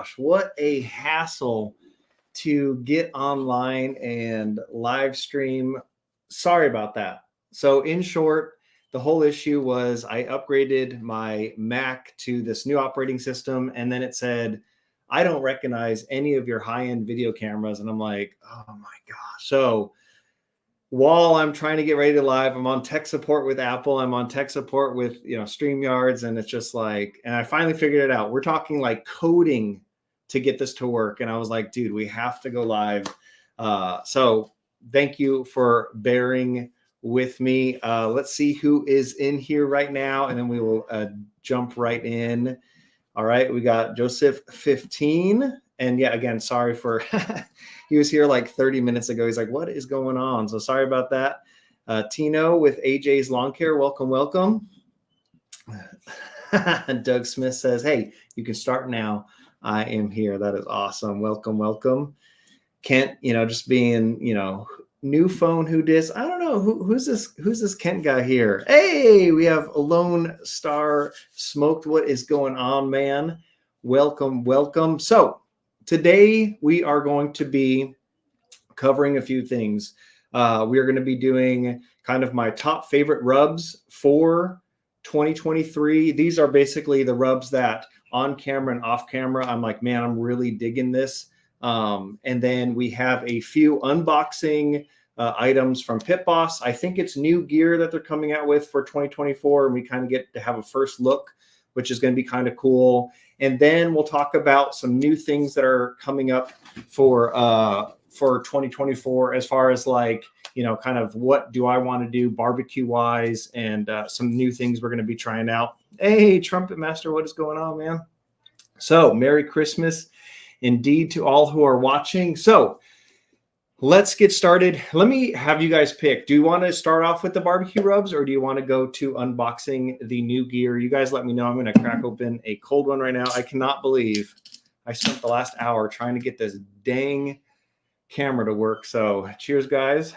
gosh, what a hassle to get online and live stream. Sorry about that. So in short, the whole issue was I upgraded my Mac to this new operating system, and then it said, I don't recognize any of your high-end video cameras. And I'm like, oh my gosh. So while I'm trying to get ready to live, I'm on tech support with Apple. I'm on tech support with, StreamYards. And it's just like, and I finally figured it out. We're talking like coding to get this to work. And I was like, dude, we have to go live. So thank you for bearing with me. Let's see who is in here right now. And then we will jump right in. All right. We got Joseph 15. And yeah, again, sorry for, he was here like 30 minutes ago. He's like, what is going on? So sorry about that. Tino with AJ's Lawn Care. Welcome, welcome. Doug Smith says, hey, you can start now. I am here. That is awesome. Welcome, welcome. Kent, just being, new phone, who dis? I don't know. Who's this Kent guy here? Hey, we have Lone Star Smoked. What is going on, man? Welcome, welcome. So today we are going to be covering a few things. We are going to be doing kind of my top favorite rubs for 2023. These are basically the rubs that on camera and off camera, I'm like, man, I'm really digging this. And then we have a few unboxing items from Pit Boss. I think it's new gear that they're coming out with for 2024. And we kind of get to have a first look, which is going to be kind of cool. And then we'll talk about some new things that are coming up for 2024, as far as like, kind of what do I want to do barbecue wise, and some new things we're going to be trying out. Hey, Trumpet Master, what is going on, man? So Merry Christmas indeed to all who are watching. So let's get started. Let me have you guys pick. Do you want to start off with the barbecue rubs, or do you want to go to unboxing the new gear? You guys let me know. I'm going to crack open a cold one right now. I cannot believe I spent the last hour trying to get this dang camera to work. So cheers, guys.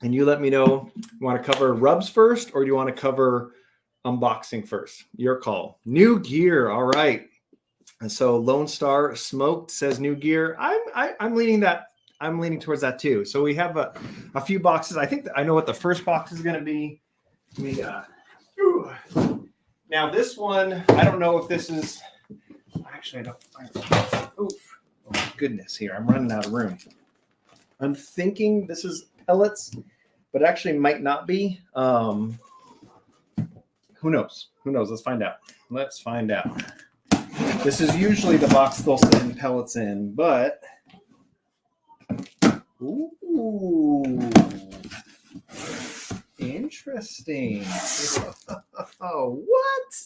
And you let me know, you want to cover rubs first, or do you want to cover unboxing first? Your call. New gear. All right. And so Lone Star Smoked says new gear. I'm leaning towards that too. So we have a few boxes. I think I know what the first box is going to be. Now this one, I don't know if this is, actually I don't. Oh my goodness, here I'm running out of room. I'm thinking this is pellets, but actually might not be. Who knows? Let's find out. This is usually the box they'll send pellets in, but ooh, interesting. Oh, what?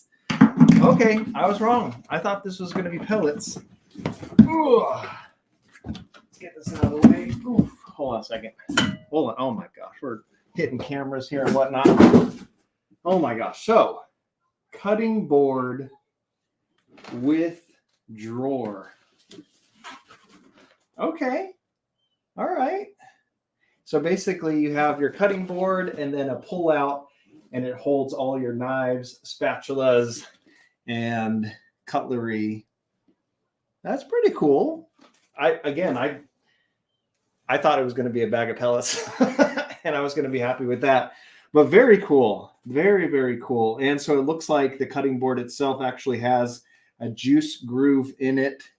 Okay, I was wrong. I thought this was going to be pellets. Ooh. Let's get this out of the way. Ooh. Hold on a second. Hold on. Oh my gosh, we're hitting cameras here and whatnot. Oh my gosh. So, cutting board with drawer. Okay. All right. So basically you have your cutting board and then a pull out, and it holds all your knives, spatulas, and cutlery. That's pretty cool. I thought it was going to be a bag of pellets and I was going to be happy with that, but very cool. Very, very cool. And so it looks like the cutting board itself actually has a juice groove in it.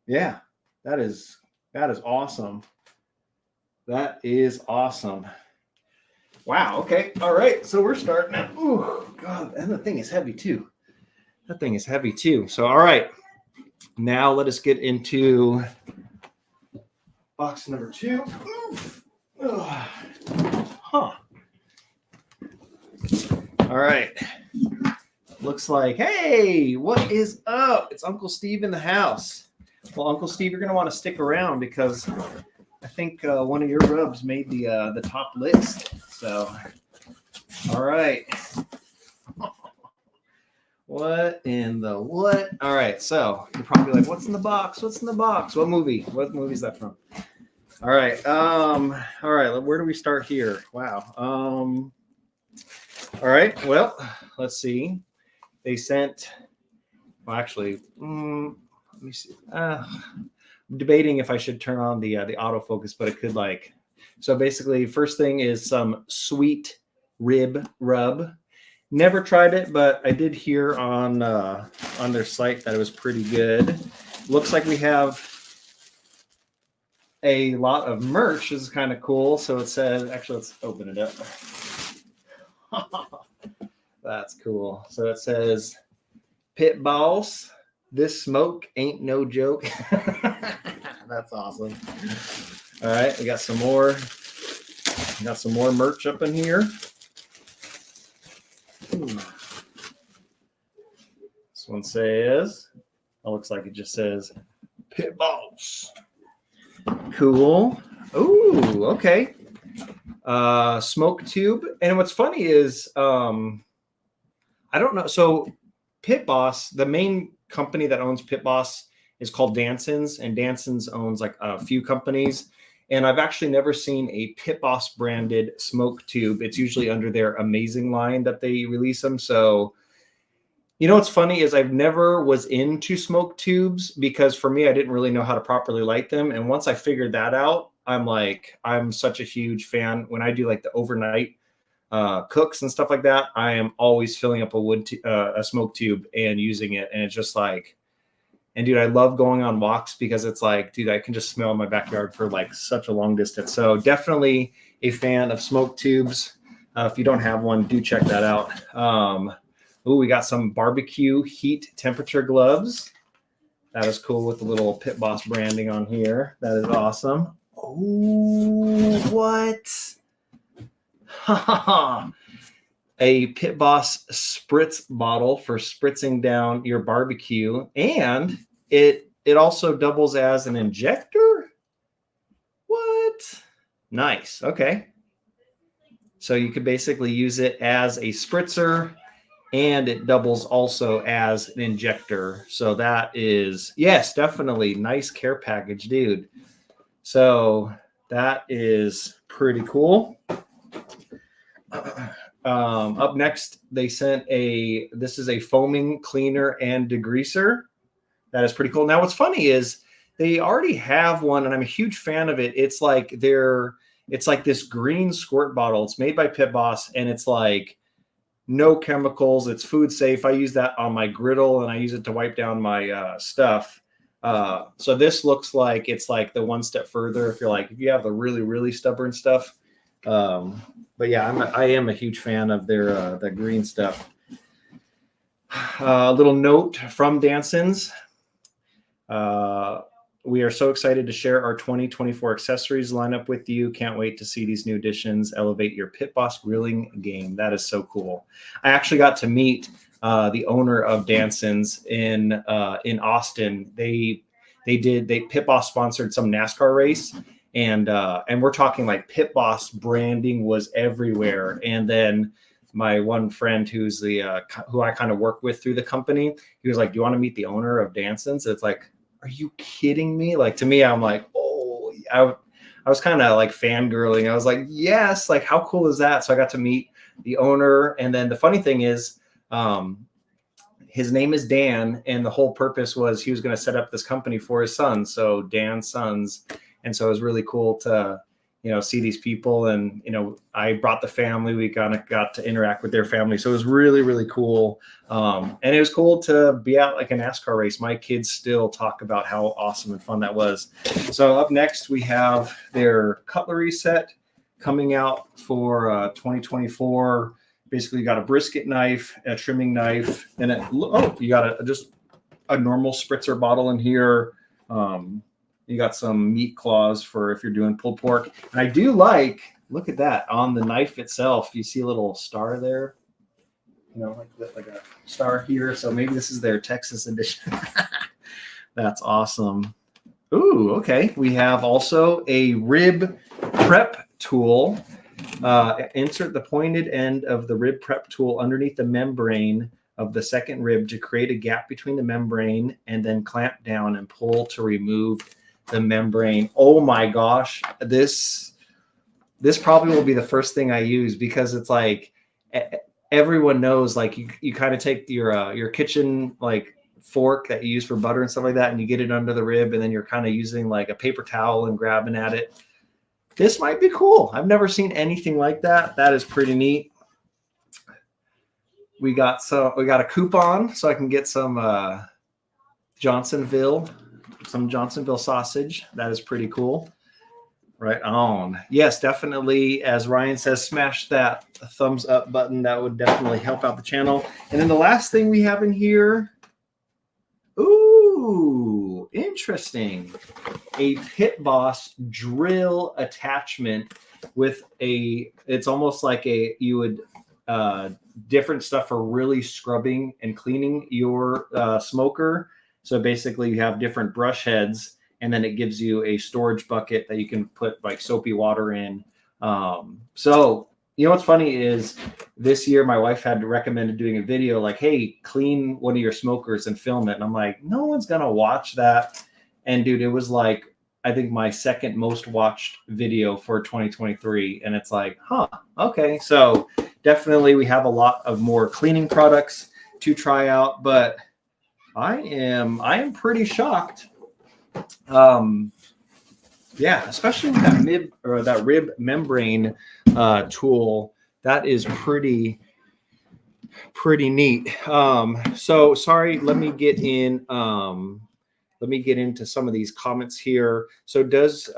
Yeah, that is awesome. That is awesome. Wow. Okay. All right. So we're starting now. Oh God. And the thing is heavy too. So, all right. Now let us get into box number 2. Huh. All right. Looks like, hey, what is up? It's Uncle Steve in the house. Well, Uncle Steve, you're going to want to stick around because I think one of your rubs made the top list. So, all right. What in the what? All right. So you're probably like, what's in the box? What movie? What movie is that from? All right. All right. Where do we start here? Wow. All right. Well, let's see. They sent. Well, actually, let me see. I'm debating if I should turn on the autofocus, but it could like. So basically, first thing is some sweet rib rub. Never tried it, but I did hear on their site that it was pretty good. Looks like we have a lot of merch. This is kind of cool. So it says, actually, let's open it up. That's cool. So it says, Pit Boss, this smoke ain't no joke. That's awesome. All right, we got some more. Got some more merch up in here. This one says, it looks like it just says Pit Boss. Cool. Ooh, okay. Smoke tube. And what's funny is, I don't know. So Pit Boss, the main company that owns Pit Boss is called Danson's, and Danson's owns like a few companies. And I've actually never seen a Pit Boss branded smoke tube. It's usually under their Amazing line that they release them. So, you know, what's funny is I've never was into smoke tubes because for me, I didn't really know how to properly light them. And once I figured that out, I'm such a huge fan. When I do like the overnight cooks and stuff like that, I am always filling up a smoke tube and using it. And it's just like, and dude, I love going on walks because it's like, dude, I can just smell my backyard for like such a long distance. So definitely a fan of smoke tubes. If you don't have one, do check that out. Ooh, we got some barbecue heat temperature gloves. That is cool with the little Pit Boss branding on here. That is awesome. Oh, what? A Pit Boss spritz bottle for spritzing down your barbecue, and it also doubles as an injector. What? Nice. Okay. So you could basically use it as a spritzer, and it doubles also as an injector. So that is, yes, definitely nice care package, dude. So that is pretty cool. Up next, they sent this is a foaming cleaner and degreaser. That is pretty cool. Now, what's funny is they already have one, and I'm a huge fan of it. It's like this green squirt bottle. It's made by Pit Boss, and it's like no chemicals. It's food safe. I use that on my griddle, and I use it to wipe down my stuff. So this looks like it's like the one step further. If you have the really, really stubborn stuff. But yeah, I am a huge fan of their the green stuff. A little note from Danson's. We are so excited to share our 2024 accessories lineup with you. Can't wait to see these new additions elevate your Pit Boss grilling game. That is so cool. I actually got to meet the owner of Danson's in Austin. Pit Boss sponsored some NASCAR race. And we're talking like Pit Boss branding was everywhere. And then my one friend who I kind of work with through the company, he was like, "Do you want to meet the owner of Danson's?" It's like, are you kidding me? Like, to me, I'm like, oh, I was kind of like fangirling. I was like, yes, like how cool is that? So I got to meet the owner. And then the funny thing is, his name is Dan, and the whole purpose was he was going to set up this company for his son. So Dan's Sons. And so it was really cool to, see these people. And, I brought the family. We kind of got to interact with their family. So it was really, really cool. And it was cool to be out like a NASCAR race. My kids still talk about how awesome and fun that was. So up next, we have their cutlery set coming out for 2024. Basically, you got a brisket knife, a trimming knife, and you got just a normal spritzer bottle in here. You got some meat claws for if you're doing pulled pork. And I do look at that on the knife itself. You see a little star there, like a star here. So maybe this is their Texas edition. That's awesome. Ooh, okay. We have also a rib prep tool. Insert the pointed end of the rib prep tool underneath the membrane of the second rib to create a gap between the membrane, and then clamp down and pull to remove the membrane. Oh my gosh, this probably will be the first thing I use, because it's like everyone knows, like you kind of take your kitchen like fork that you use for butter and stuff like that, and you get it under the rib, and then you're kind of using like a paper towel and grabbing at it. This might be cool. I've never seen anything like that. That is pretty neat. We got a coupon, so I can get some Johnsonville sausage. That is pretty cool. Right on. Yes, definitely. As Ryan says, smash that thumbs up button. That would definitely help out the channel. And then the last thing we have in here. Ooh, interesting. A Pit Boss drill attachment with it's almost like you would, different stuff for really scrubbing and cleaning your smoker. So basically you have different brush heads, and then it gives you a storage bucket that you can put like soapy water in. So, you know, what's funny is this year my wife had recommended doing a video like, hey, clean one of your smokers and film it. And I'm like, no one's going to watch that. And dude, it was like, I think my second most watched video for 2023. And it's like, huh, okay. So definitely we have a lot of more cleaning products to try out, but I am pretty shocked. Yeah, especially with that rib membrane tool, that is pretty neat. So sorry, let me get into some of these comments here. So does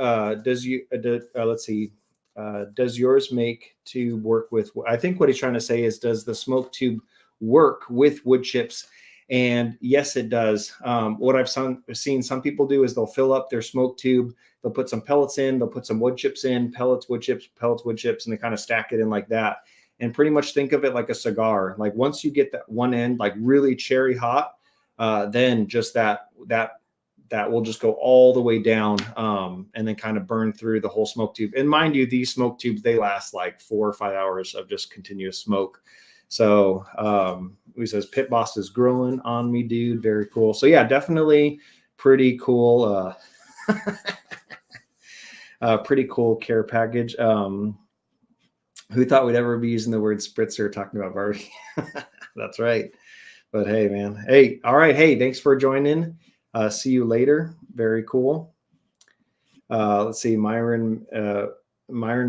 yours make tube work with, I think what he's trying to say is, does the smoke tube work with wood chips? And yes, it does. What I've seen some people do is they'll fill up their smoke tube, they'll put some pellets in, they'll put some wood chips in, pellets, wood chips, and they kind of stack it in like that. And pretty much think of it like a cigar. Like once you get that one end like really cherry hot, then just that will just go all the way down, and then kind of burn through the whole smoke tube. And mind you, these smoke tubes, they last like 4 or 5 hours of just continuous smoke. So he says, Pit Boss is growing on me, dude. Very cool. So yeah, definitely pretty cool. Pretty cool care package. Who thought we'd ever be using the word spritzer talking about barbecue? That's right. But hey, man. Hey, all right. Hey, thanks for joining. See you later. Very cool. Let's see. Myron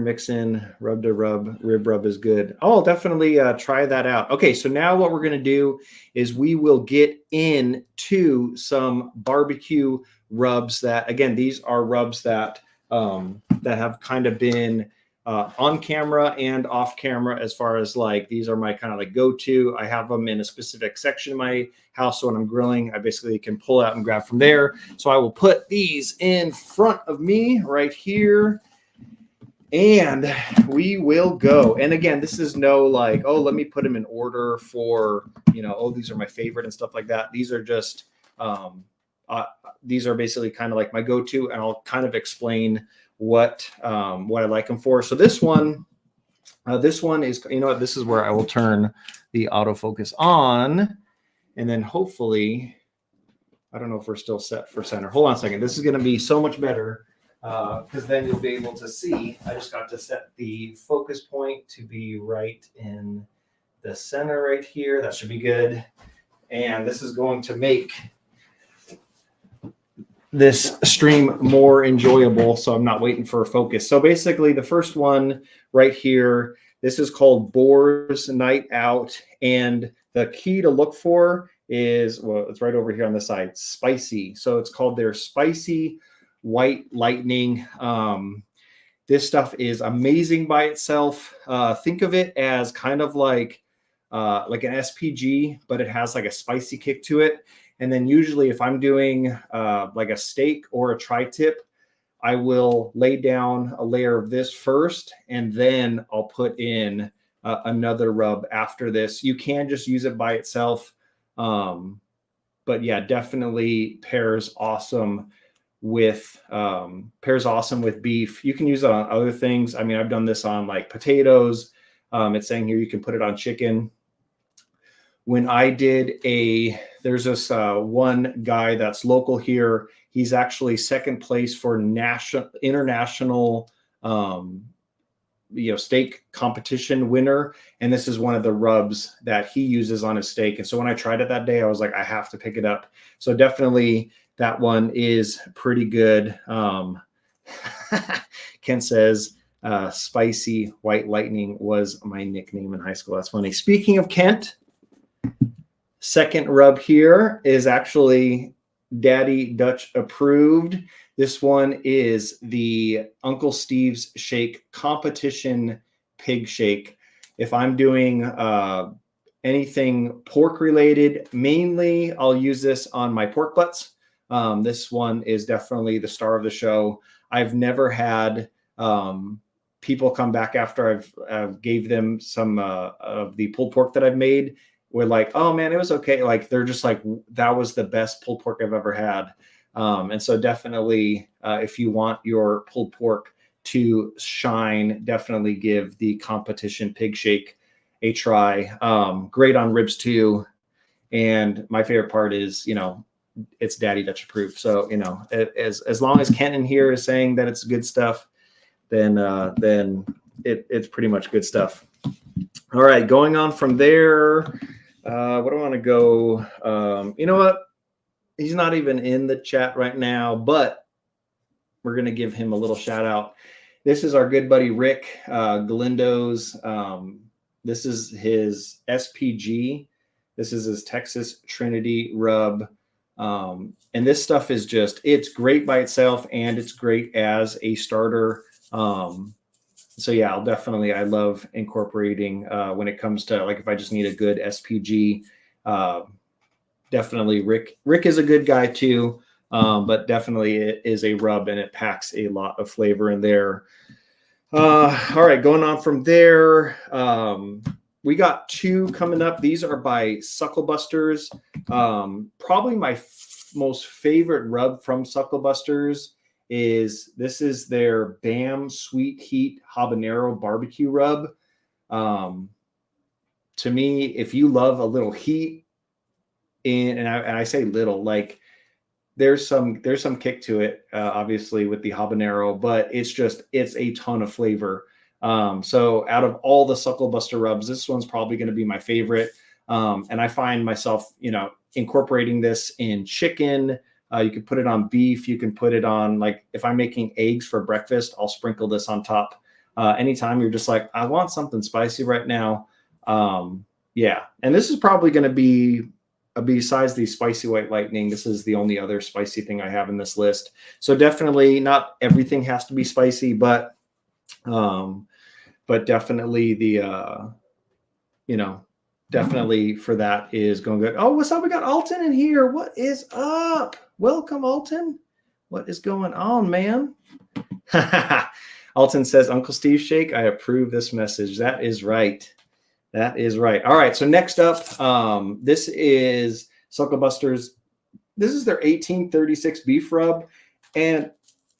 Mixin, rib rub is good. Oh, definitely try that out. Okay, so now what we're going to do is we will get into some barbecue rubs that, again, these are rubs that have kind of been on camera and off camera, as far as like, these are my kind of like go-to. I have them in a specific section of my house. So when I'm grilling, I basically can pull out and grab from there. So I will put these in front of me right here, and we will go. And again, this is no like, oh, let me put them in order for, you know, oh, these are my favorite and stuff like that. These are just, these are basically kind of like my go-to, and I'll kind of explain what I like them for. So this one is, you know what, this is where I will turn the autofocus on, and then hopefully, I don't know if we're still set for center. Hold on a second. This is going to be so much better because then you'll be able to see. I just got to set the focus point to be right in the center right here. That should be good. And this is going to make this stream more enjoyable, so I'm not waiting for a focus. So basically the first one right here, this is called Boar's Night Out, and the key to look for is, well, it's right over here on the side, spicy. So it's called their Spicy White Lightning. This stuff is amazing by itself. Think of it as kind of like an SPG, but it has like a spicy kick to it. And then usually if I'm doing like a steak or a tri-tip, I will lay down a layer of this first, and then I'll put in another rub after this. You can just use it by itself. But yeah, definitely pairs awesome with beef. You can use it on other things. I mean, I've done this on like potatoes. It's saying here you can put it on chicken. When I did there's this one guy that's local here. He's actually second place for international steak competition winner. And this is one of the rubs that he uses on his steak. And so when I tried it that day, I was like, I have to pick it up. So definitely that one is pretty good. Ken says, Spicy White Lightning was my nickname in high school. That's funny. Speaking of Kent, second rub here is actually Daddy Dutch approved. This one is the Uncle Steve's Shake Competition Pig Shake. If I'm doing anything pork related, mainly I'll use this on my pork butts. This one is definitely the star of the show. I've never had people come back after I've gave them some of the pulled pork that I've made. We're like, oh man, it was okay. Like they're just like, that was the best pulled pork I've ever had. And so definitely, if you want your pulled pork to shine, definitely give the Competition Pig Shake a try. Great on ribs too. And my favorite part is, it's Daddy Dutch approved. So, as long as Kent in here is saying that it's good stuff, then it's pretty much good stuff. All right, going on from there. What do I want to go? You know what? He's not even in the chat right now, but we're going to give him a little shout out. This is our good buddy Rick Galindo's. This is his SPG. This is his Texas Trinity rub. And this stuff is it's great by itself and it's great as a starter. So yeah, I love incorporating when it comes to like if I just need a good SPG. Definitely Rick is a good guy too, but definitely it is a rub and it packs a lot of flavor in there. All right, going on from there, we got two coming up. These are by Sucklebusters. Probably my most favorite rub from Sucklebusters is their Bam Sweet Heat Habanero Barbecue Rub. To me, if you love a little heat, and I say little, like there's some kick to it, obviously with the habanero, but it's a ton of flavor. So out of all the Sucklebuster rubs, this one's probably going to be my favorite. And I find myself, incorporating this in chicken. You can put it on beef. You can put it on, like if I'm making eggs for breakfast, I'll sprinkle this on top. Anytime you're just like, I want something spicy right now. Yeah. And this is probably going to be, besides the Spicy White Lightning, this is the only other spicy thing I have in this list. So definitely not everything has to be spicy, but definitely the, definitely for that is going good. Oh, what's up? We got Alton in here. What is up? Welcome, Alton. What is going on, man? Alton says, Uncle Steve Shake, I approve this message. That is right. That is right. All right. So next up, this is Sucklebusters. This is their 1836 beef rub. And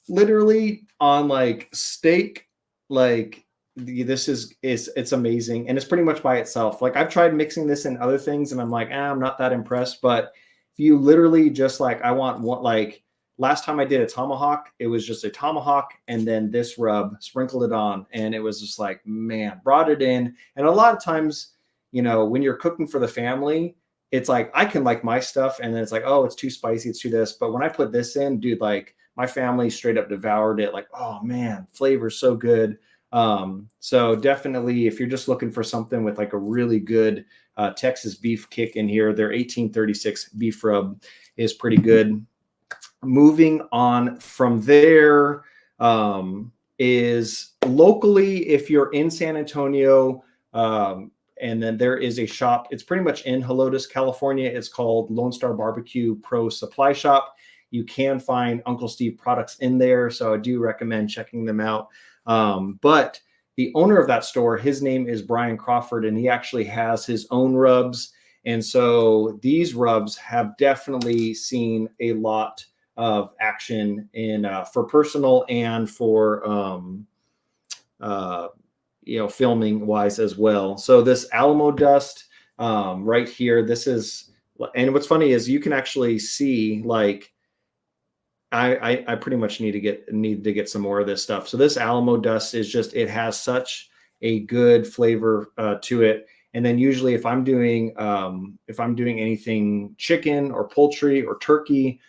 literally on like steak, like this it's amazing. And it's pretty much by itself. Like I've tried mixing this in other things and I'm like, I'm not that impressed. But if you literally just like, I want one, like last time I did a tomahawk, it was just a tomahawk and then this rub, sprinkled it on. And it was just like, man, brought it in. And a lot of times, when you're cooking for the family, it's like, I can like my stuff. And then it's like, oh, it's too spicy. It's too this. But when I put this in, dude, like my family straight up devoured it. Like, oh man, flavor's so good. So definitely if you're just looking for something with like a really good Texas beef kick in here, their 1836 beef rub is pretty good. Moving on from there is locally, if you're in San Antonio, and then there is a shop, it's pretty much in Helotes, California. It's called Lone Star Barbecue Pro Supply Shop. You can find Uncle Steve products in there, so I do recommend checking them out. But the owner of that store, his name is Brian Crawford, and he actually has his own rubs. And so these rubs have definitely seen a lot of action in for personal and for filming wise as well. So this Alamo dust right here, this is, and what's funny is you can actually see like I pretty much need to get some more of this stuff. So this Alamo dust is just, it has such a good flavor to it. And then usually if I'm doing anything chicken or poultry or turkey,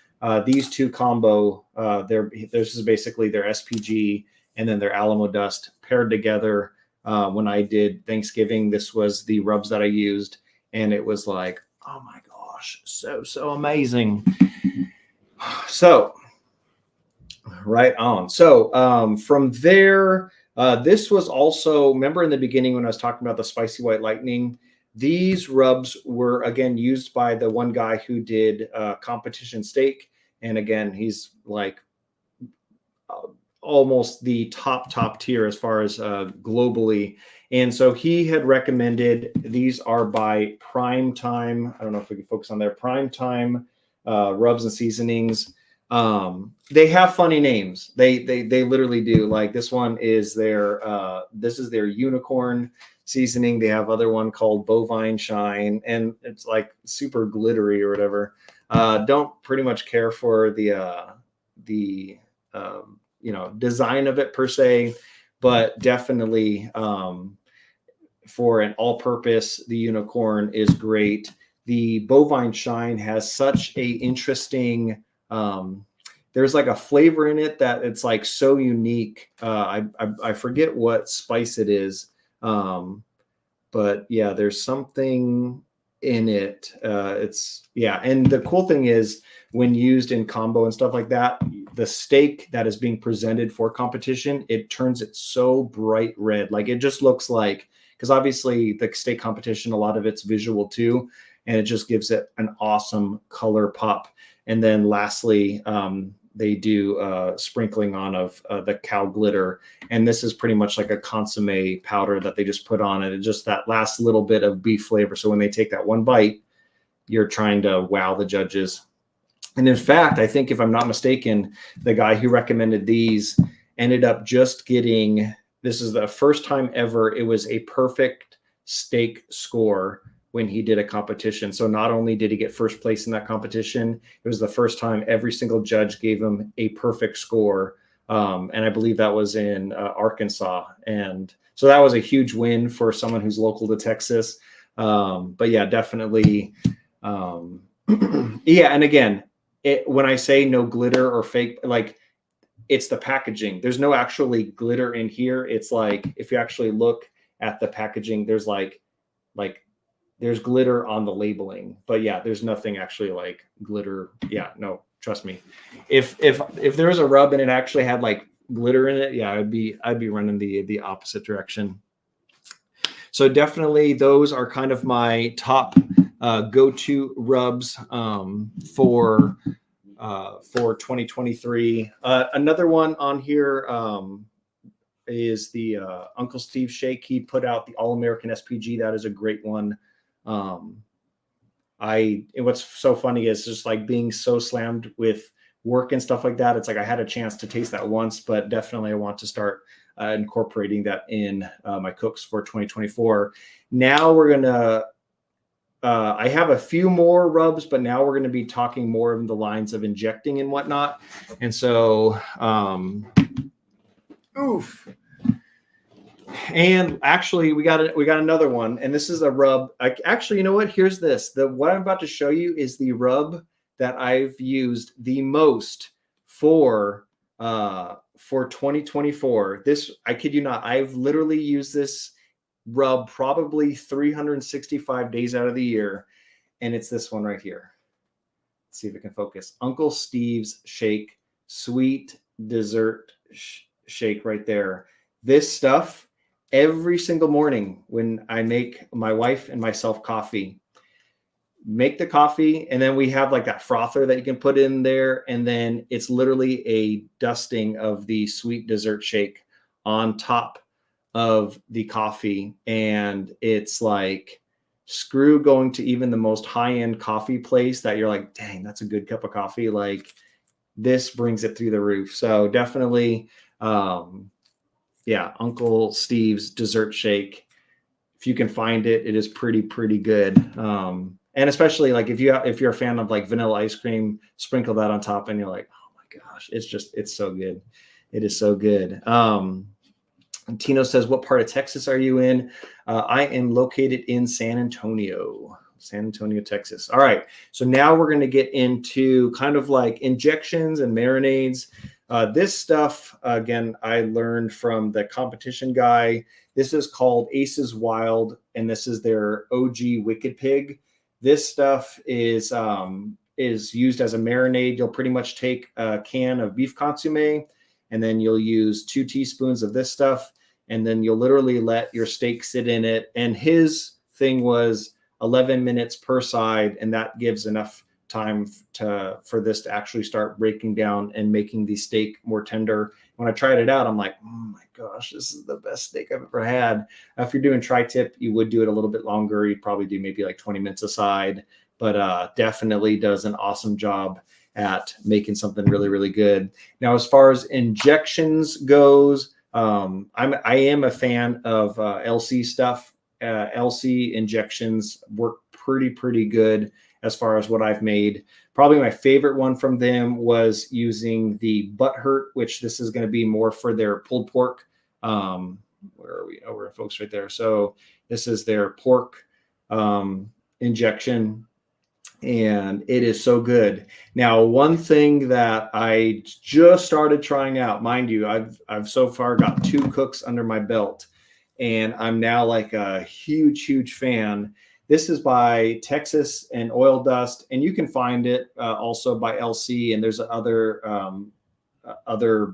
these two combo, this is basically their SPG and then their Alamo dust paired together. When I did Thanksgiving, this was the rubs that I used, and it was like, oh my gosh, so amazing. So right on. So from there, this was also, remember in the beginning when I was talking about the spicy white lightning, these rubs were again used by the one guy who did competition steak. And again, he's like almost the top tier as far as globally. And so he had recommended, these are by Prime Time. I don't know if we can focus on their Prime Time rubs and seasonings. They have funny names. They literally do. Like this one is this is their unicorn seasoning. They have other one called bovine shine, and it's like super glittery or whatever. Don't pretty much care for the design of it per se, but definitely for an all-purpose, the unicorn is great. The bovine shine has such a interesting, there's like a flavor in it that it's like so unique. I forget what spice it is, but yeah, there's something in it. And the cool thing is when used in combo and stuff like that, the steak that is being presented for competition, it turns it so bright red. Like it just looks like, because obviously the steak competition, a lot of it's visual too, and it just gives it an awesome color pop. And then lastly, they do sprinkling on of the cow glitter. And this is pretty much like a consomme powder that they just put on it. And just that last little bit of beef flavor. So when they take that one bite, you're trying to wow the judges. And in fact, I think if I'm not mistaken, the guy who recommended these ended up just getting, this is the first time ever, it was a perfect steak score when he did a competition. So not only did he get first place in that competition, it was the first time every single judge gave him a perfect score. And I believe that was in Arkansas. And so that was a huge win for someone who's local to Texas. But yeah, definitely. Yeah. And again, when I say no glitter or fake, like it's the packaging. There's no actually glitter in here. It's like, if you actually look at the packaging, there's like there's glitter on the labeling, but yeah, there's nothing actually like glitter. Yeah, no, trust me. If there was a rub and it actually had like glitter in it, yeah, I'd be running the opposite direction. So definitely those are kind of my top go-to rubs for 2023. Another one on here is the Uncle Steve shake. He put out the All-American SPG. That is a great one. What's so funny is just like being so slammed with work and stuff like that. It's like I had a chance to taste that once, but definitely I want to start incorporating that in my cooks for 2024. Now we're gonna. I have a few more rubs, but now we're going to be talking more of the lines of injecting and whatnot. And so, oof. And actually, we got another one, and this is a rub. Actually, you know what? Here's this. What I'm about to show you is the rub that I've used the most for 2024. This, I kid you not, I've literally used this rub probably 365 days out of the year, and it's this one right here. Let's see if it can focus. Uncle Steve's Shake Sweet Dessert Shake right there. This stuff, every single morning when I make my wife and myself coffee, make the coffee, and then we have like that frother that you can put in there, and then it's literally a dusting of the sweet dessert shake on top of the coffee. And it's like, screw going to even the most high-end coffee place that you're like, dang, that's a good cup of coffee. Like this brings it through the roof. So definitely, yeah, Uncle Steve's Dessert Shake. If you can find it, it is pretty good. And especially like if you're a fan of like vanilla ice cream, sprinkle that on top, and you're like, oh my gosh, it's so good. It is so good. Tino says, what part of Texas are you in? I am located in San Antonio, Texas. All right. So now we're going to get into kind of like injections and marinades. This stuff, again, I learned from the competition guy. This is called Aces Wild, and this is their OG Wicked Pig. This stuff is used as a marinade. You'll pretty much take a can of beef consomme, and then you'll use 2 teaspoons of this stuff, and then you'll literally let your steak sit in it. And his thing was 11 minutes per side, and that gives enough time for this to actually start breaking down and making the steak more tender. When I tried it out, I'm like, oh my gosh, this is the best steak I've ever had. If you're doing tri-tip, you would do it a little bit longer. You'd probably do maybe like 20 minutes a side, but definitely does an awesome job at making something really, really good. Now, as far as injections goes, I am a fan of LC stuff. LC injections work pretty good as far as what I've made. Probably my favorite one from them was using the Butthurt, which this is going to be more for their pulled pork. Where are we? Oh, we're folks right there. So this is their pork injection, and it is so good. Now, one thing that I just started trying out, mind you, I've so far got 2 cooks under my belt, and I'm now like a huge fan. This is by Texas and Oil Dust, and you can find it also by LC, and there's other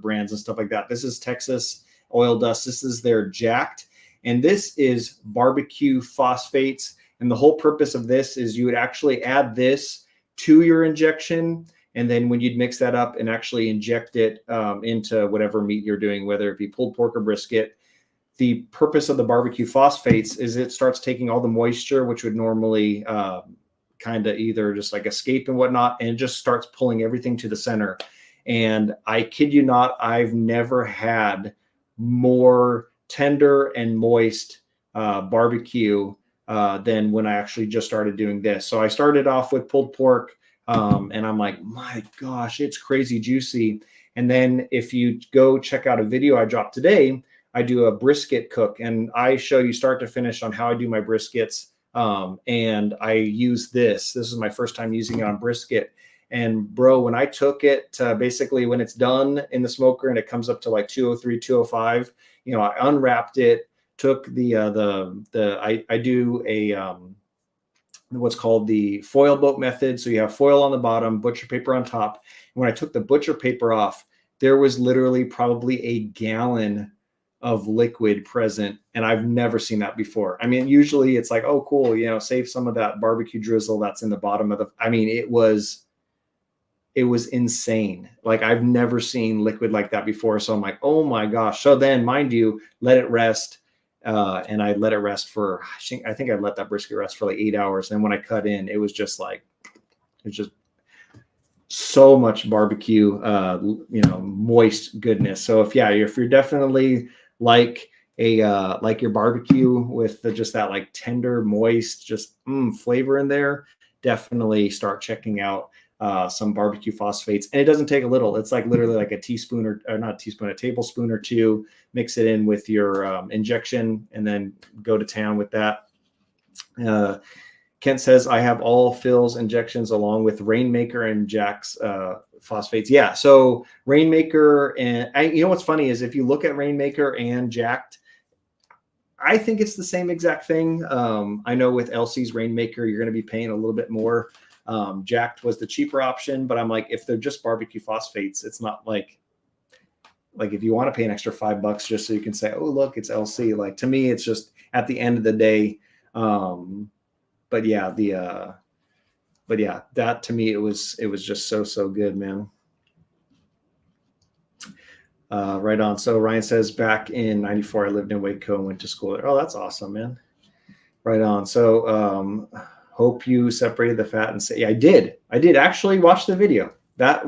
brands and stuff like that. This is Texas Oil Dust. This is their Jacked, and this is barbecue phosphates. And the whole purpose of this is you would actually add this to your injection, and then when you'd mix that up and actually inject it into whatever meat you're doing, whether it be pulled pork or brisket. The purpose of the barbecue phosphates is it starts taking all the moisture, which would normally kind of either just like escape and whatnot, and it just starts pulling everything to the center. And I kid you not, I've never had more tender and moist barbecue than when I actually just started doing this. So I started off with pulled pork, and I'm like, my gosh, it's crazy juicy. And then if you go check out a video I dropped today, I do a brisket cook, and I show you start to finish on how I do my briskets. And I use this. This is my first time using it on brisket. And bro, when I took it to basically when it's done in the smoker and it comes up to like 203, 205, you know, I unwrapped it, took I do a what's called the foil boat method. So you have foil on the bottom, butcher paper on top. And when I took the butcher paper off, there was literally probably a gallon of liquid present, and I've never seen that before. I mean, usually it's like, oh, cool, you know, save some of that barbecue drizzle that's in the bottom of the. I mean, it was insane. Like I've never seen liquid like that before. So I'm like, oh my gosh. So then, mind you, let it rest, and I let it rest for. I think I let that brisket rest for like 8 hours. And when I cut in, it was just like, it's just so much barbecue, you know, moist goodness. So if you're definitely like your barbecue with just that like tender, moist, just flavor in there, definitely start checking out some barbecue phosphates. And it doesn't take a little. It's like literally like a teaspoon or not a teaspoon, a tablespoon or 2. Mix it in with your injection, and then go to town with that. Kent says, I have all Phil's injections along with Rainmaker and Jack's phosphates. Yeah, so Rainmaker, and you know what's funny is if you look at Rainmaker and Jacked, I think it's the same exact thing. I know with LC's Rainmaker, you're going to be paying a little bit more. Jacked was the cheaper option, but I'm like, if they're just barbecue phosphates, it's not like if you want to pay an extra $5 just so you can say, oh, look, it's LC. Like to me, it's just at the end of the day. But yeah, that to me, it was just so good, man. Right on. So Ryan says, back in 94, I lived in Waco and went to school there. Oh, that's awesome, man. Right on. So hope you separated the fat and say, yeah, I did actually watch the video. That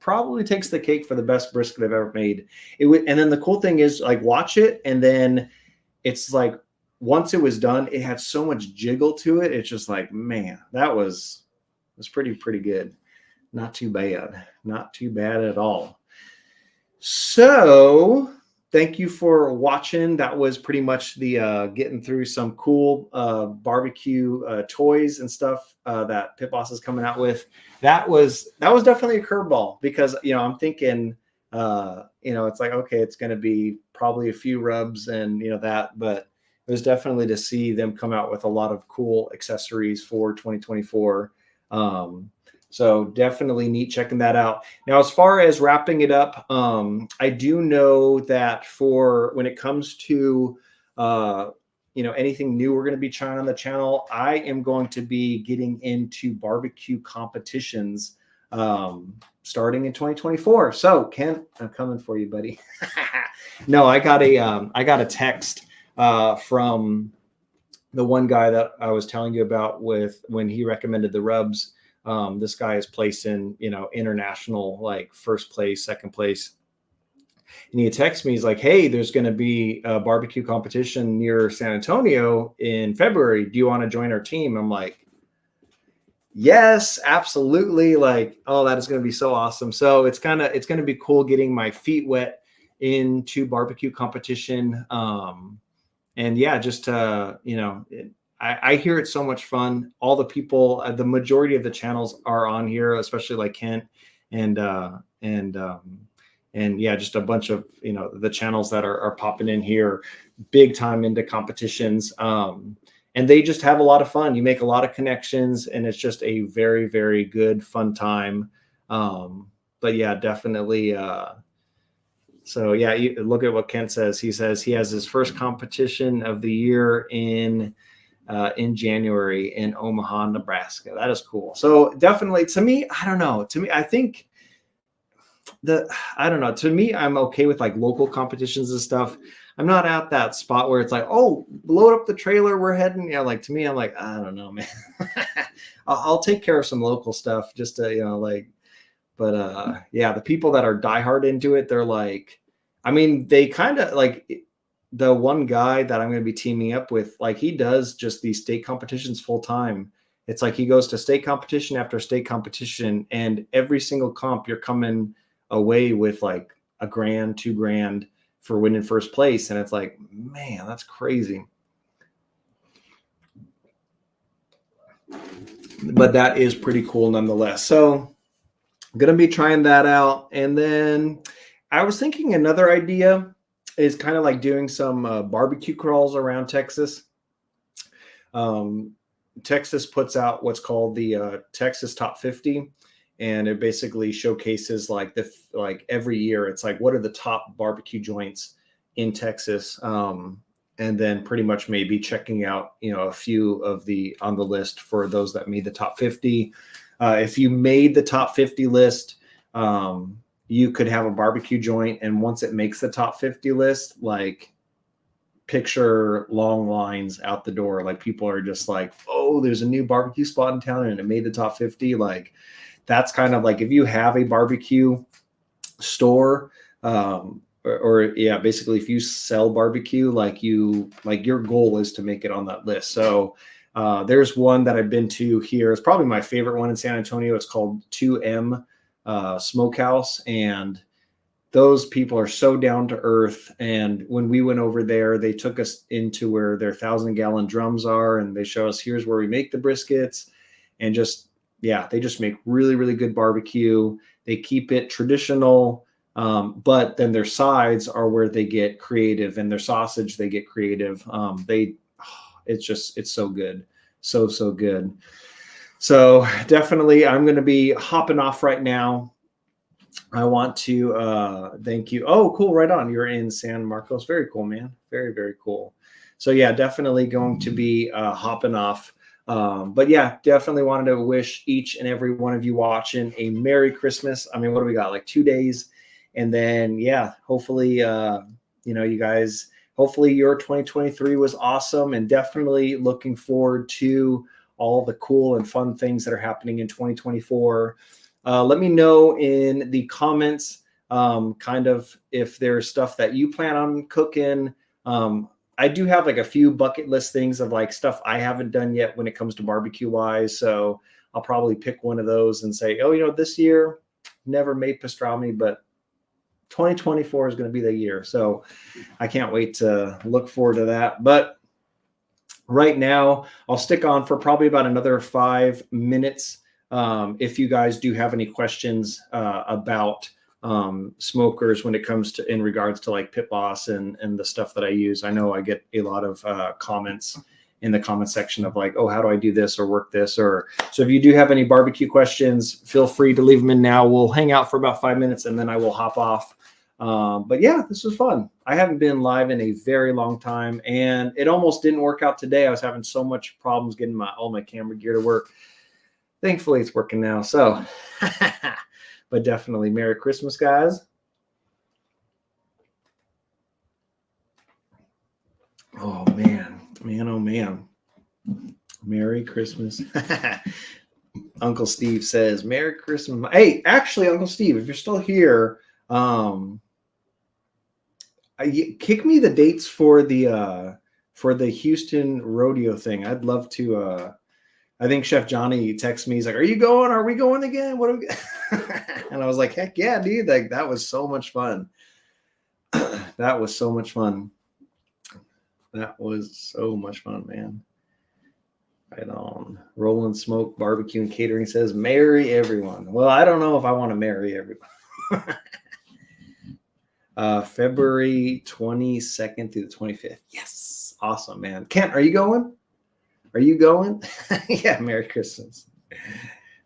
probably takes the cake for the best brisket I've ever made. And then the cool thing is like, watch it. And then it's like, once it was done, it had so much jiggle to it. It's just like, man, that was pretty good. Not too bad. Not too bad at all. So thank you for watching. That was pretty much the getting through some cool barbecue toys and stuff that Pit Boss is coming out with. That was definitely a curveball because I'm thinking it's like, okay, it's going to be probably a few rubs and that, but it was definitely to see them come out with a lot of cool accessories for 2024. So definitely neat checking that out. Now, as far as wrapping it up, I do know that for when it comes to anything new we're going to be trying on the channel, I am going to be getting into barbecue competitions starting in 2024. So Kent, I'm coming for you, buddy. No, I got a text from the one guy that I was telling you about with when he recommended the rubs. This guy is placing, international, like first place, second place. And he texts me, he's like, hey, there's going to be a barbecue competition near San Antonio in February. Do you want to join our team? I'm like, yes, absolutely. Like, oh, that is going to be so awesome. So it's going to be cool getting my feet wet into barbecue competition. And yeah, just, I hear it's so much fun. All the people, the majority of the channels are on here, especially like Kent and yeah, just a bunch of, the channels that are popping in here big time into competitions. And they just have a lot of fun. You make a lot of connections and it's just a very, very good, fun time. But yeah, definitely. So yeah, you look at what Kent says. He says he has his first competition of the year in January in Omaha, Nebraska. That is cool. So definitely, to me, I don't know. To me, I think to me, I'm okay with like local competitions and stuff. I'm not at that spot where it's like, oh, load up the trailer, we're heading. Yeah, like to me, I'm like, I don't know, man. I'll take care of some local stuff just to, but yeah, the people that are diehard into it, they're like, I mean, they kind of like the one guy that I'm going to be teaming up with, like he does just these state competitions full time. It's like he goes to state competition after state competition, and every single comp you're coming away with like $1,000, $2,000 for winning first place. And it's like, man, that's crazy. But that is pretty cool nonetheless. So I'm going to be trying that out. And then I was thinking another idea is kind of like doing some barbecue crawls around Texas. Texas puts out what's called the Texas Top 50. And it basically showcases like every year, it's like, what are the top barbecue joints in Texas? And then pretty much maybe checking out, a few of on the list for those that made the top 50. If you made the top 50 list, you could have a barbecue joint. And once it makes the top 50 list, like picture long lines out the door. Like people are just like, oh, there's a new barbecue spot in town and it made the top 50. Like that's kind of like if you have a barbecue store, or yeah, basically if you sell barbecue, like your goal is to make it on that list. So there's one that I've been to here. It's probably my favorite one in San Antonio. It's called 2M Smokehouse, and those people are so down to earth. And when we went over there, they took us into where their 1,000-gallon drums are, and they show us here's where we make the briskets, and just yeah, they just make really, really good barbecue. They keep it traditional. But then their sides are where they get creative, and their sausage, they get creative. It's so good. So good. So definitely I'm going to be hopping off right now. I want to thank you. Oh, cool. Right on. You're in San Marcos. Very cool, man. Very, very cool. So yeah, definitely going to be hopping off. But yeah, definitely wanted to wish each and every one of you watching a Merry Christmas. I mean, what do we got? Like 2 days. And then, yeah, hopefully, you guys, hopefully your 2023 was awesome, and definitely looking forward to all the cool and fun things that are happening in 2024. Let me know in the comments, kind of if there's stuff that you plan on cooking. I do have like a few bucket list things of like stuff I haven't done yet when it comes to barbecue wise. So I'll probably pick one of those and say, oh, this year never made pastrami, but 2024 is going to be the year. So I can't wait to look forward to that. But right now, I'll stick on for probably about another 5 minutes. If you guys do have any questions about smokers when it comes to in regards to like Pit Boss and the stuff that I use. I know I get a lot of comments in the comment section of like, oh, how do I do this or work this? Or so if you do have any barbecue questions, feel free to leave them in now. We'll hang out for about 5 minutes and then I will hop off. But yeah, this was fun. I haven't been live in a very long time and it almost didn't work out today. I was having so much problems getting all my camera gear to work. Thankfully it's working now. So, but definitely Merry Christmas, guys. Oh man, oh man. Merry Christmas. Uncle Steve says, Merry Christmas. Hey, actually, Uncle Steve, if you're still here, kick me the dates for the Houston rodeo thing. I'd love to. I think Chef Johnny texted me. He's like, "Are you going? Are we going again? What?" Are we? And I was like, "Heck yeah, dude! Like that was so much fun. That was so much fun. That was so much fun, man." Right on. Rolling Smoke Barbecue and Catering says, "Marry everyone." Well, I don't know if I want to marry everyone. February 22nd through the 25th. Yes. Awesome, man. Kent, are you going? Are you going? Yeah. Merry Christmas.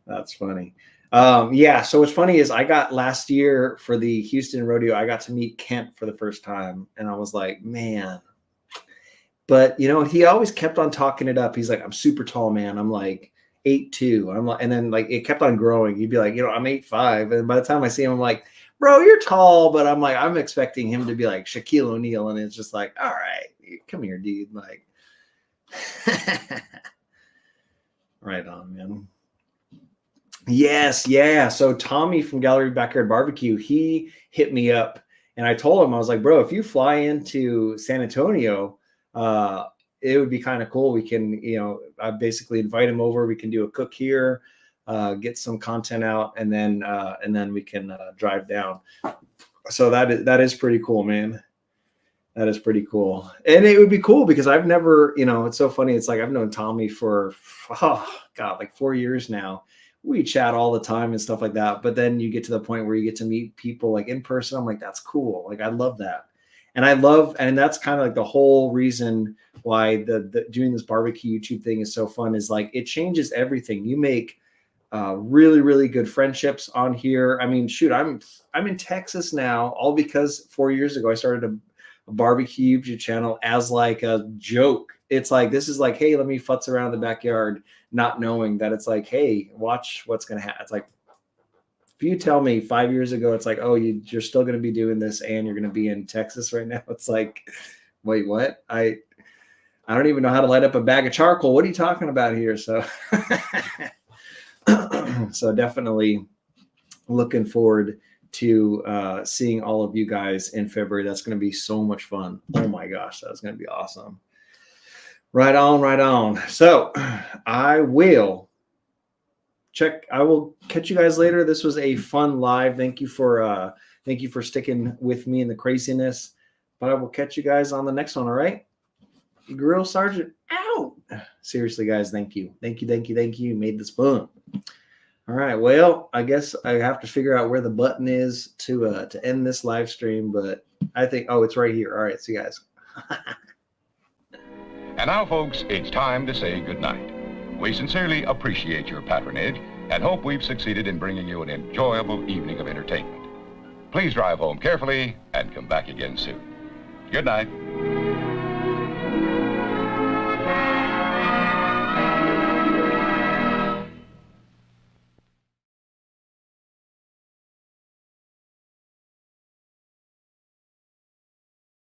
That's funny. Yeah. So what's funny is I got last year for the Houston rodeo, I got to meet Kent for the first time. And I was like, man, but he always kept on talking it up. He's like, I'm super tall, man. I'm like 8'2". I'm like, and then like, it kept on growing. He'd be like, I'm 8'5". And by the time I see him, I'm like, bro, you're tall, but I'm like, I'm expecting him to be like Shaquille O'Neal. And it's just like, all right, come here, dude. Like, right on, man. Yes. Yeah. So Tommy from Gallery Backyard Barbecue, he hit me up and I told him, I was like, bro, if you fly into San Antonio, it would be kind of cool. We can, I basically invite him over. We can do a cook here, get some content out, and then we can drive down. So that is pretty cool, man. That is pretty cool. And it would be cool because I've never, it's so funny. It's like I've known Tommy for, like 4 years now. We chat all the time and stuff like that. But then you get to the point where you get to meet people like in person. I'm like, that's cool. Like, I love that. And that's kind of like the whole reason why the doing this barbecue YouTube thing is so fun is like, it changes everything. You make really, really good friendships on here. I mean, shoot, I'm in Texas now, all because 4 years ago, I started a barbecue YouTube channel as like a joke. It's like, this is like, hey, let me futz around the backyard, not knowing that it's like, hey, watch what's going to happen. It's like, if you tell me 5 years ago, it's like, oh, you're still going to be doing this and you're going to be in Texas right now. It's like, wait, what? I don't even know how to light up a bag of charcoal. What are you talking about here? So, so definitely looking forward to seeing all of you guys in February. That's going to be so much fun. Oh my gosh, that's going to be awesome. Right on, right on. So I will catch you guys later. This was a fun live. Thank you for sticking with me in the craziness. But I will catch you guys on the next one. All right. Grill Sergeant out. Seriously, guys, thank you. Thank you. You made this fun. All right. Well, I guess I have to figure out where the button is to end this live stream, but I think, it's right here. All right. See you guys. And now, folks, it's time to say goodnight. We sincerely appreciate your patronage and hope we've succeeded in bringing you an enjoyable evening of entertainment. Please drive home carefully and come back again soon. Good night.